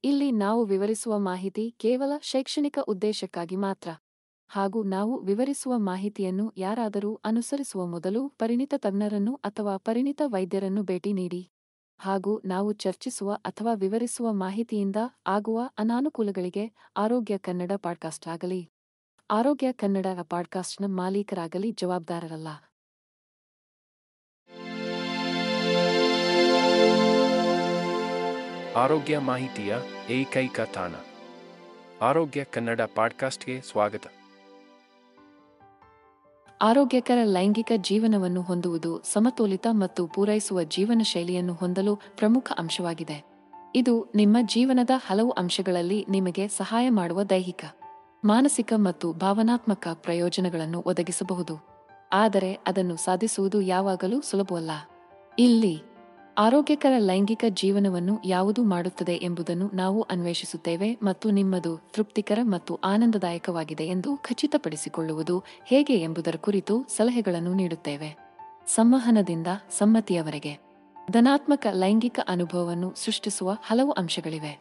ಇಲ್ಲಿ ನಾವು ವಿವರಿಸುವ ಮಾಹಿತಿ ಕೇವಲ ಶೈಕ್ಷಣಿಕ ಉದ್ದೇಶಕ್ಕಾಗಿ ಮಾತ್ರ. ಹಾಗೂ ನಾವು ವಿವರಿಸುವ ಮಾಹಿತಿಯನ್ನು ಯಾರಾದರೂ ಅನುಸರಿಸುವ ಮೊದಲು ಪರಿಣಿತ ತಜ್ಞರನ್ನು ಅಥವಾ ಪರಿಣಿತ ವೈದ್ಯರನ್ನು ಭೇಟಿ ನೀಡಿ. ಹಾಗೂ ನಾವು ಚರ್ಚಿಸುವ ಅಥವಾ ವಿವರಿಸುವ ಮಾಹಿತಿಯಿಂದ ಆಗುವ ಅನಾನುಕೂಲಗಳಿಗೆ ಆರೋಗ್ಯ ಕನ್ನಡ ಪಾಡ್ಕಾಸ್ಟ್ ಆಗಲಿ ಆರೋಗ್ಯ ಕನ್ನಡ ಪಾಡ್ಕಾಸ್ಟ್ನ ಮಾಲೀಕರಾಗಲಿ ಜವಾಬ್ದಾರರಲ್ಲ. ಆರೋಗ್ಯ ಮಾಹಿತಿಯ ಏಕೈಕ ತಾಣ ಆರೋಗ್ಯ ಕನ್ನಡ ಪಾಡ್ಕಾಸ್ಟ್ಗೆ ಸ್ವಾಗತ. ಆರೋಗ್ಯಕರ ಲೈಂಗಿಕ ಜೀವನವನ್ನು ಹೊಂದುವುದು ಸಮತೋಲಿತ ಮತ್ತು ಪೂರೈಸುವ ಜೀವನ ಶೈಲಿಯನ್ನು ಹೊಂದಲು ಪ್ರಮುಖ ಅಂಶವಾಗಿದೆ. ಇದು ನಿಮ್ಮ ಜೀವನದ ಹಲವು ಅಂಶಗಳಲ್ಲಿ ನಿಮಗೆ ಸಹಾಯ ಮಾಡುವ ದೈಹಿಕ, ಮಾನಸಿಕ ಮತ್ತು ಭಾವನಾತ್ಮಕ ಪ್ರಯೋಜನಗಳನ್ನು ಒದಗಿಸಬಹುದು. ಆದರೆ ಅದನ್ನು ಸಾಧಿಸುವುದು ಯಾವಾಗಲೂ ಸುಲಭವಲ್ಲ. ಇಲ್ಲಿ ಆರೋಗ್ಯಕರ ಲೈಂಗಿಕ ಜೀವನವನ್ನು ಯಾವುದು ಮಾಡುತ್ತದೆ ಎಂಬುದನ್ನು ನಾವು ಅನ್ವೇಷಿಸುತ್ತೇವೆ ಮತ್ತು ನಿಮ್ಮದು ತೃಪ್ತಿಕರ ಮತ್ತು ಆನಂದದಾಯಕವಾಗಿದೆ ಎಂದು ಖಚಿತಪಡಿಸಿಕೊಳ್ಳುವುದು ಹೇಗೆ ಎಂಬುದರ ಕುರಿತು ಸಲಹೆಗಳನ್ನು ನೀಡುತ್ತೇವೆ. ಸಂವಹನದಿಂದ ಸಮ್ಮತಿಯವರೆಗೆ ಧನಾತ್ಮಕ ಲೈಂಗಿಕ ಅನುಭವವನ್ನು ಸೃಷ್ಟಿಸುವ ಹಲವು ಅಂಶಗಳಿವೆ.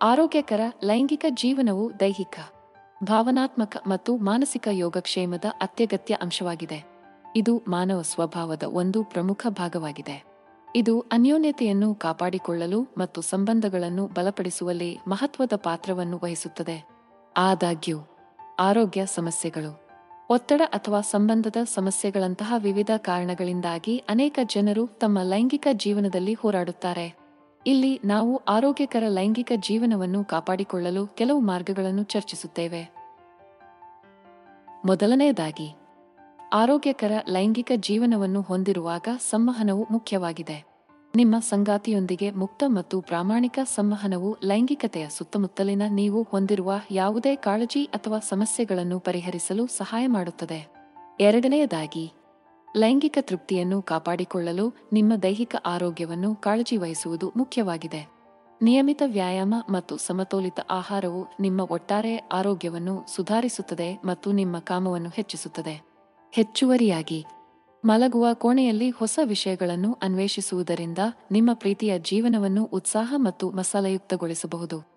ಆರೋಗ್ಯಕರ ಲೈಂಗಿಕ ಜೀವನವು ದೈಹಿಕ, ಭಾವನಾತ್ಮಕ ಮತ್ತು ಮಾನಸಿಕ ಯೋಗಕ್ಷೇಮದ ಅತ್ಯಗತ್ಯ ಅಂಶವಾಗಿದೆ. ಇದು ಮಾನವ ಸ್ವಭಾವದ ಒಂದು ಪ್ರಮುಖ ಭಾಗವಾಗಿದೆ. ಇದು ಅನ್ಯೋನ್ಯತೆಯನ್ನು ಕಾಪಾಡಿಕೊಳ್ಳಲು ಮತ್ತು ಸಂಬಂಧಗಳನ್ನು ಬಲಪಡಿಸುವಲ್ಲಿ ಮಹತ್ವದ ಪಾತ್ರವನ್ನು ವಹಿಸುತ್ತದೆ. ಆದಾಗ್ಯೂ, ಆರೋಗ್ಯ ಸಮಸ್ಯೆಗಳು, ಒತ್ತಡ ಅಥವಾ ಸಂಬಂಧದ ಸಮಸ್ಯೆಗಳಂತಹ ವಿವಿಧ ಕಾರಣಗಳಿಂದಾಗಿ ಅನೇಕ ಜನರು ತಮ್ಮ ಲೈಂಗಿಕ ಜೀವನದಲ್ಲಿ ಹೋರಾಡುತ್ತಾರೆ. ಇಲ್ಲಿ ನಾವು ಆರೋಗ್ಯಕರ ಲೈಂಗಿಕ ಜೀವನವನ್ನು ಕಾಪಾಡಿಕೊಳ್ಳಲು ಕೆಲವು ಮಾರ್ಗಗಳನ್ನು ಚರ್ಚಿಸುತ್ತೇವೆ. ಮೊದಲನೆಯದಾಗಿ, ಆರೋಗ್ಯಕರ ಲೈಂಗಿಕ ಜೀವನವನ್ನು ಹೊಂದಿರುವಾಗ ಸಂವಹನವು ಮುಖ್ಯವಾಗಿದೆ. ನಿಮ್ಮ ಸಂಗಾತಿಯೊಂದಿಗೆ ಮುಕ್ತ ಮತ್ತು ಪ್ರಾಮಾಣಿಕ ಸಂವಹನವು ಲೈಂಗಿಕತೆಯ ಸುತ್ತಮುತ್ತಲಿನ ನೀವು ಹೊಂದಿರುವ ಯಾವುದೇ ಕಾಳಜಿ ಅಥವಾ ಸಮಸ್ಯೆಗಳನ್ನು ಪರಿಹರಿಸಲು ಸಹಾಯ ಮಾಡುತ್ತದೆ. ಎರಡನೆಯದಾಗಿ, ಲೈಂಗಿಕ ತೃಪ್ತಿಯನ್ನು ಕಾಪಾಡಿಕೊಳ್ಳಲು ನಿಮ್ಮ ದೈಹಿಕ ಆರೋಗ್ಯವನ್ನು ಕಾಳಜಿ ವಹಿಸುವುದು ಮುಖ್ಯವಾಗಿದೆ. ನಿಯಮಿತ ವ್ಯಾಯಾಮ ಮತ್ತು ಸಮತೋಲಿತ ಆಹಾರವು ನಿಮ್ಮ ಒಟ್ಟಾರೆ ಆರೋಗ್ಯವನ್ನು ಸುಧಾರಿಸುತ್ತದೆ ಮತ್ತು ನಿಮ್ಮ ಕಾಮವನ್ನು ಹೆಚ್ಚಿಸುತ್ತದೆ. ಹೆಚ್ಚುವರಿಯಾಗಿ, ಮಲಗುವ ಕೋಣೆಯಲ್ಲಿ ಹೊಸ ವಿಷಯಗಳನ್ನು ಅನ್ವೇಷಿಸುವುದರಿಂದ ನಿಮ್ಮ ಪ್ರೀತಿಯ ಜೀವನವನ್ನು ಉತ್ಸಾಹ ಮತ್ತು ಮಸಾಲೆಯುಕ್ತಗೊಳಿಸಬಹುದು.